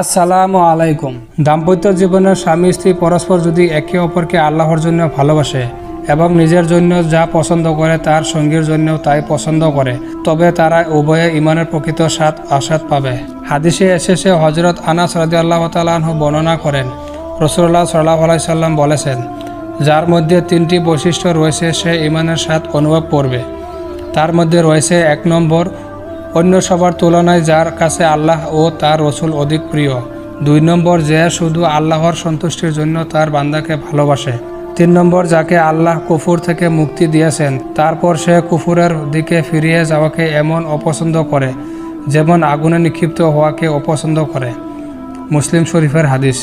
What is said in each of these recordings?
আসসালামু আলাইকুম। দাম্পত্য জীবনের স্বামী স্ত্রী পরস্পর যদি একে অপরকে আল্লাহর জন্য ভালোবাসে এবং নিজের জন্য যা পছন্দ করে তার সঙ্গীর জন্য তাই পছন্দ করে, তবে তারা উভয়ে ইমানের প্রকৃত স্বাদ আস্বাদ পাবে। হাদিসে এসেছে, হযরত আনাস রাদিয়াল্লাহু তাআলা আনহু বর্ণনা করেন, রাসূলুল্লাহ সাল্লাল্লাহু আলাইহি সাল্লাম বলেছেন, যার মধ্যে তিনটি বৈশিষ্ট্য রয়েছে সে ইমানের স্বাদ অনুভব করবে। তার মধ্যে রয়েছে 1 নম্বর, অন্য সবার তুলনায় যার কাছে আল্লাহ ও তার রসুল অধিক প্রিয়। 2 নম্বর, যে শুধু আল্লাহর সন্তুষ্টির জন্য তার বান্দাকে ভালোবাসে। 3 নম্বর, যাকে আল্লাহ কুফর থেকে মুক্তি দিয়েছেন, তারপর সে কুফরের দিকে ফিরিয়ে যাওয়াকে এমন অপছন্দ করে যেমন আগুনে নিক্ষিপ্ত হওয়াকে অপছন্দ করে। মুসলিম শরীফের হাদিস।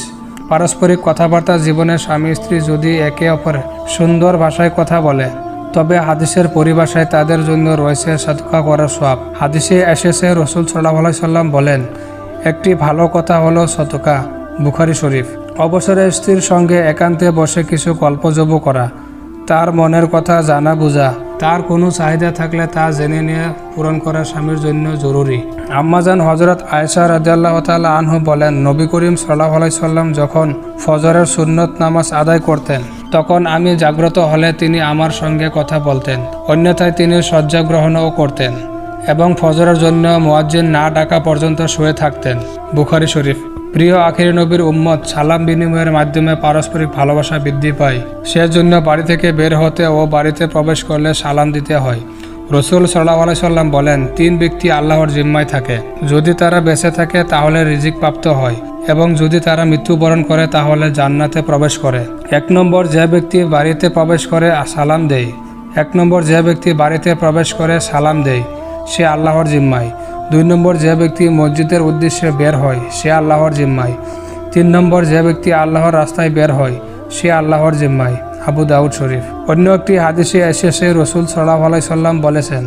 পারস্পরিক কথাবার্তা জীবনে স্বামী স্ত্রী যদি একে অপরের সুন্দর ভাষায় কথা বলে, তবে হাদিসের পরিভাষায় তাদের জন্য রয়েছে সাদকা করার সওয়াব। হাদিসে এসেছে, রাসূল সাল্লাল্লাহু আলাইহি সাল্লাম বলেন, একটি ভালো কথা হলো সদকা। বুখারী শরীফ। অবসরে স্ত্রীর সঙ্গে একান্তে বসে কিছু গল্পজব করা, তার মনের কথা জানা বোঝা, তার কোনো চাহিদা থাকলে তা জেনে নিয়ে পূরণ করা স্বামীর জন্য জরুরি। আম্মাজান হযরত আয়েশা রাদিয়াল্লাহু তাআলা আনহু বলেন, নবী করিম সাল্লাল্লাহু আলাইহি সাল্লাম যখন ফজরের সুন্নত নামাজ আদায় করতেন, তখন আমি জাগ্রত হলে তিনি আমার সঙ্গে কথা বলতেন, অন্যথায় তিনি শয্যা গ্রহণও করতেন এবং ফজরের জন্য মুয়াজ্জিন না ডাকা পর্যন্ত শুয়ে থাকতেন। বুখারী শরীফ। প্রিয় আখিরি নবীর উম্মত, সালাম বিনিময়ের মাধ্যমে পারস্পরিক ভালোবাসা বৃদ্ধি পায়। সেজন্য বাড়ি থেকে বের হতে ও বাড়িতে প্রবেশ করলে সালাম দিতে হয়। রাসূল সাল্লাল্লাহু আলাইহি সাল্লাম বলেন, 3 ব্যক্তি আল্লাহর জিম্মায় থাকে। যদি তারা বেঁচে থাকে তাহলে রিজিক প্রাপ্ত হয় এবং যদি তারা মৃত্যুবরণ করে তাহলে জান্নাতে প্রবেশ করে। 1 নম্বর, যে ব্যক্তি বাড়িতে প্রবেশ করে সালাম দেয়। 1 নম্বর, যে ব্যক্তি বাড়িতে প্রবেশ করে সালাম দেয় সে আল্লাহর জিম্মায়। 2 নম্বর, যে ব্যক্তি মসজিদের উদ্দেশ্যে বের হয় সে আল্লাহর জিম্মায়। 3 নম্বর, যে ব্যক্তি আল্লাহর রাস্তায় বের হয় সে আল্লাহর জিম্মায়। আবু দাউদ শরীফ। অন্য একটি হাদিসে এসেছে, রাসূল সাল্লাল্লাহু আলাইহি সাল্লাম বলেছেন,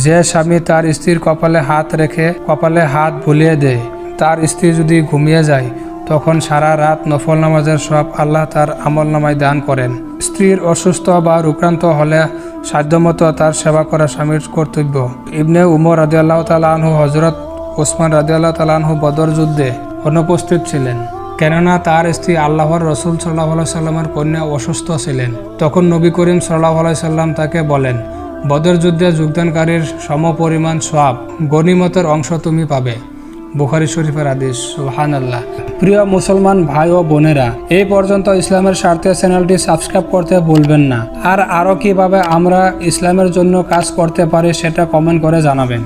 যে স্বামী তার স্ত্রীর কপালে হাত রেখে কপালে হাত বুলিয়ে দেয়, তার স্ত্রী যদি ঘুমিয়ে যায় তখন সারা রাত নফল নামাজের সওয়াব আল্লাহ তার আমলনামায় দান করেন। স্ত্রীর অসুস্থ বা রোগাক্রান্ত হলে সাধ্যমতো তার সেবা করা স্বামীর কর্তব্য। ইবনে উমর রাদিয়াল্লাহু তাআলা আনহু হযরত ওসমান রাদিয়াল্লাহু তাআলা আনহু বদর যুদ্ধে অনুপস্থিত ছিলেন, কেননা তার স্ত্রী আল্লাহর রাসূল সাল্লাল্লাহু আলাইহি সাল্লামের কন্যা অসুস্থ ছিলেন। তখন নবী করিম সাল্লাল্লাহু আলাইহি সাল্লাম তাকে বলেন, বদর যুদ্ধে যোগদানকারীর সমপরিমাণ সওয়াব গনিমতের অংশ তুমি পাবে। বুখারী শরীফের হাদিস। সুবহানাল্লাহ। প্রিয় মুসলমান ভাই ও বোনেরা, এই পর্যন্ত ইসলামের স্বার্থে চ্যানেলটি সাবস্ক্রাইব করতে ভুলবেন না। আর আরও কিভাবে আমরা ইসলামের জন্য কাজ করতে পারি সেটা কমেন্ট করে জানাবেন।